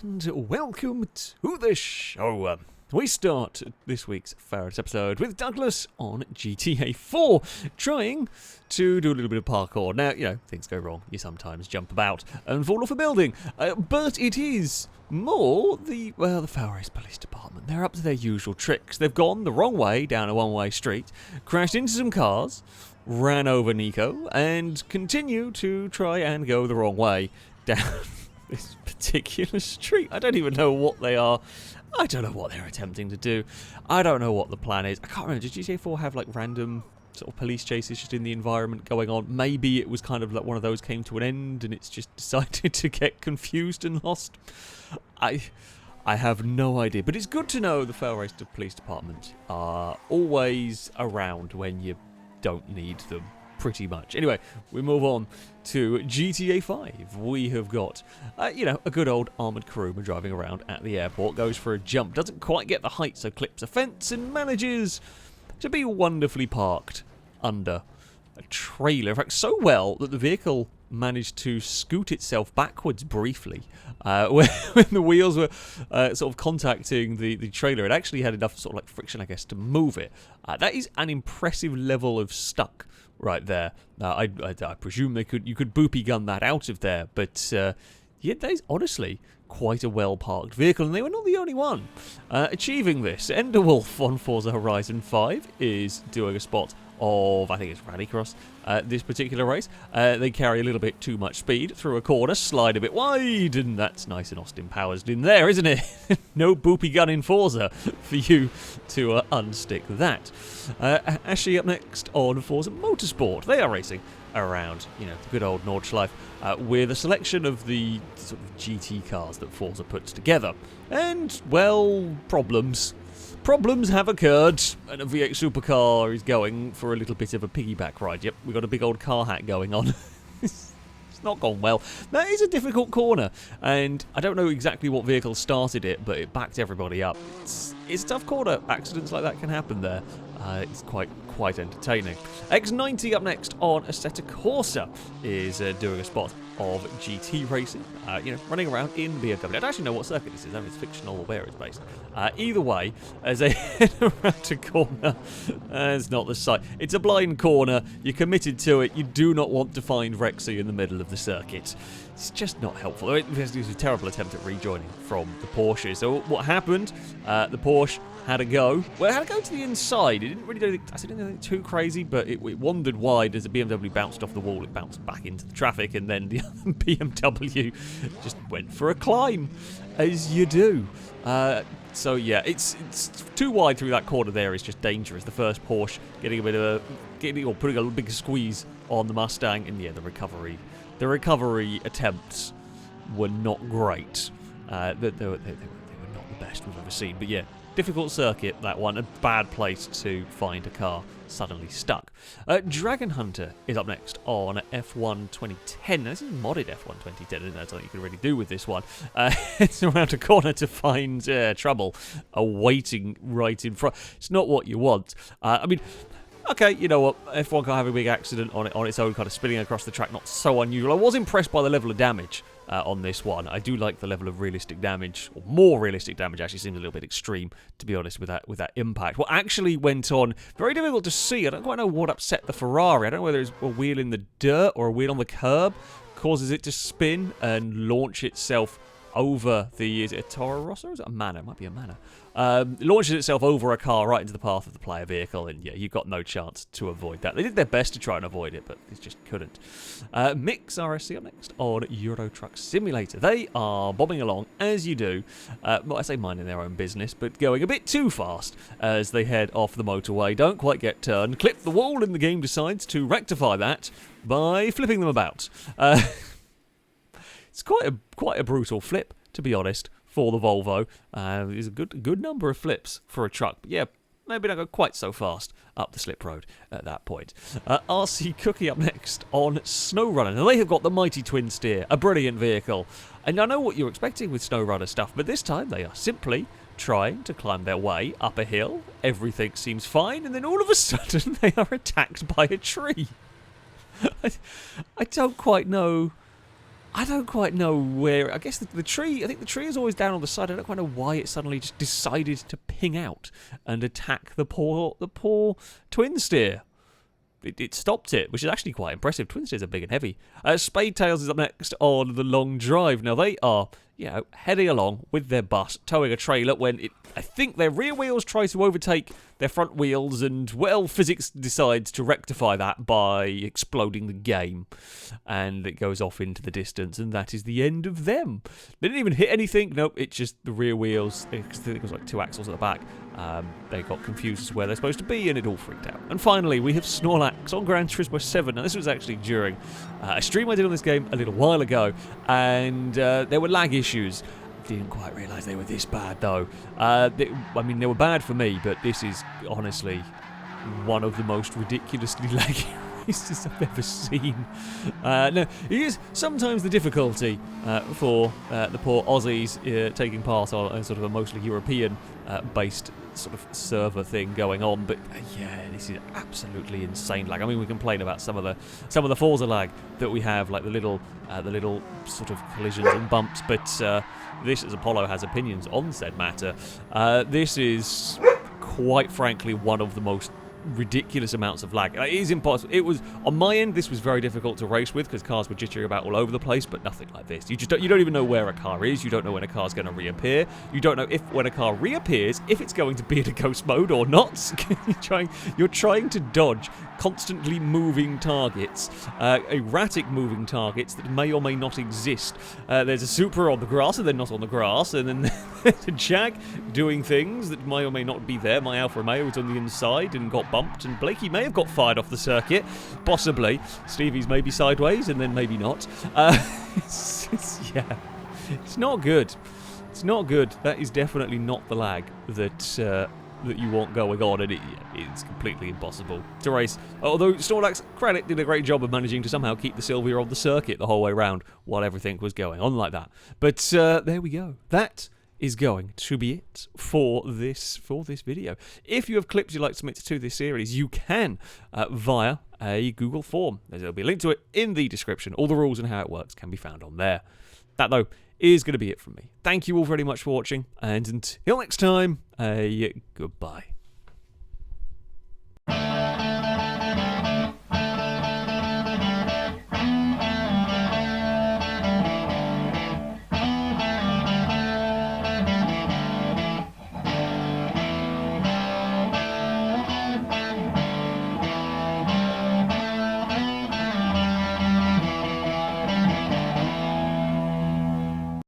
and welcome to the show. We start this week's FailRace episode with Douglas on GTA 4, trying to do a little bit of parkour. Now, you know, things go wrong. You sometimes jump about and fall off a building, but it is more the FailRace Police Department. They're up to their usual tricks. They've gone the wrong way down a one-way street, crashed into some cars, ran over Nico, and continue to try and go the wrong way down this particular street. I don't even know what they are. I don't know what they're attempting to do. I don't know what the plan is. I can't remember. Did GTA 4 have like random sort of police chases just in the environment going on? Maybe it was kind of like one of those came to an end and it's just decided to get confused and lost. I have no idea. But it's good to know the FailRace Police Department are always around when you don't need them. Pretty much. Anyway, we move on to GTA 5. We have got, a good old armoured crewman driving around at the airport, goes for a jump, doesn't quite get the height, so clips a fence and manages to be wonderfully parked under a trailer. In fact, so well that the vehicle managed to scoot itself backwards briefly. When the wheels were sort of contacting the trailer, it actually had enough sort of like friction, I guess, to move it. That is an impressive level of stuck right there. I presume you could boopy gun that out of there, but that is honestly quite a well-parked vehicle, and they were not the only one achieving this. Enderwolf on Forza Horizon 5 is doing a spot of, I think it's Rallycross, this particular race. They carry a little bit too much speed through a corner, slide a bit wide, and that's nice and Austin Powers in there, isn't it? No boopy gun in Forza for you to unstick that. Ashley up next on Forza Motorsport. They are racing around, the good old Nordschleife, with a selection of the sort of GT cars that Forza puts together. And, well, problems have occurred, and a V8 supercar is going for a little bit of a piggyback ride. Yep, we've got a big old car hack going on. It's not gone well. That is a difficult corner, and I don't know exactly what vehicle started it, but it backed everybody up. It's a tough corner. Accidents like that can happen there. It's quite entertaining. X90 up next on Assetto Corsa is doing a spot of GT racing, running around in BMW. I don't actually know what circuit this is. I mean, it's fictional or where it's based. Either way, as they head around a corner, it's not the site. It's a blind corner. You're committed to it. You do not want to find Rexy in the middle of the circuit. It's just not helpful. It was a terrible attempt at rejoining from the Porsche. So what happened? The Porsche had a go. Well, it had to go to the inside. It didn't really do anything too crazy, but it wandered wide as the BMW bounced off the wall. It bounced back into the traffic, and then the other BMW just went for a climb, as you do. So yeah, it's too wide through that corner there. It's just dangerous. The first Porsche putting a big squeeze on the Mustang, and yeah, the recovery attempts were not great. They were not the best we've ever seen, but yeah. Difficult circuit, that one. A bad place to find a car suddenly stuck. Dragon Hunter is up next on F1 2010. Now, this is modded F1 2010. I didn't know that's something you could really do with this one. It's around a corner to find trouble awaiting right in front. It's not what you want. Okay, you know what? F1 can have a big accident on its own, kind of spinning across the track. Not so unusual. I was impressed by the level of damage on this one. I do like the level of realistic damage, or more realistic damage. Actually seems a little bit extreme, to be honest, with that impact. What actually went on, very difficult to see. I don't quite know what upset the Ferrari. I don't know whether it's a wheel in the dirt or a wheel on the curb causes it to spin and launch itself over is it a Toro Rosso or is it a Manor? It might be a Manor. Launches itself over a car right into the path of the player vehicle, and yeah, you've got no chance to avoid that. They did their best to try and avoid it, but they just couldn't. Mix RSC up next on Euro Truck Simulator. They are bobbing along, as you do. I say minding their own business, but going a bit too fast as they head off the motorway. Don't quite get turned. Clip the wall, and the game decides to rectify that by flipping them about. It's quite a brutal flip, to be honest, for the Volvo. There's a good number of flips for a truck. But yeah, maybe not go quite so fast up the slip road at that point. RC Cookie up next on Snowrunner. Now, they have got the mighty twin steer, a brilliant vehicle. And I know what you're expecting with Snowrunner stuff, but this time they are simply trying to climb their way up a hill. Everything seems fine, and then all of a sudden they are attacked by a tree. I don't quite know I don't quite know where. I guess the tree. I think the tree is always down on the side. I don't quite know why it suddenly just decided to ping out and attack the poor twin steer. It stopped it, which is actually quite impressive. Twin steers are big and heavy. Spadetails is up next on the long drive. Now they are, heading along with their bus, towing a trailer when I think their rear wheels try to overtake their front wheels, and, well, physics decides to rectify that by exploding the game. And it goes off into the distance, and that is the end of them. They didn't even hit anything. Nope, it's just the rear wheels. I think it was like 2 axles at the back. They got confused as to where they're supposed to be, and it all freaked out. And finally, we have Snorlax on Gran Turismo 7. Now, this was actually during a stream I did on this game a little while ago, and there were lag issues. Didn't quite realise they were this bad, though. They were bad for me, but this is honestly one of the most ridiculously laggy races I've ever seen. Now, it is sometimes the difficulty for the poor Aussies taking part on a sort of a mostly European-based sort of server thing going on, but this is absolutely insane lag. I mean, we complain about some of the Forza lag that we have, like the little sort of collisions and bumps, but this, as Apollo has opinions on said matter, this is quite frankly one of the most ridiculous amounts of lag. It is impossible. It was on my end. This was very difficult to race with because cars were jittering about all over the place, but nothing like this. You don't even know where a car is. You don't know when a car's going to reappear. You don't know if when a car reappears if it's going to be in a ghost mode or not. You're trying to dodge constantly moving targets, erratic moving targets that may or may not exist. There's a Supra on the grass and then not on the grass, and then there's a Jag doing things that may or may not be there. My Alfa Romeo was on the inside and got bumped, and Blakey may have got fired off the circuit, possibly. Stevie's maybe sideways, and then maybe not. It's not good. It's not good. That is definitely not the lag that you want going on, and it's completely impossible to race. Although Snorlax, credit, did a great job of managing to somehow keep the Sylvia on the circuit the whole way around while everything was going on like that. But there we go. That is going to be it for this video. If you have clips you'd like to submit to this series, you can via a Google form. There'll be a link to it in the description. All the rules and how it works can be found on there. That, though, is going to be it from me. Thank you all very much for watching, and until next time, goodbye.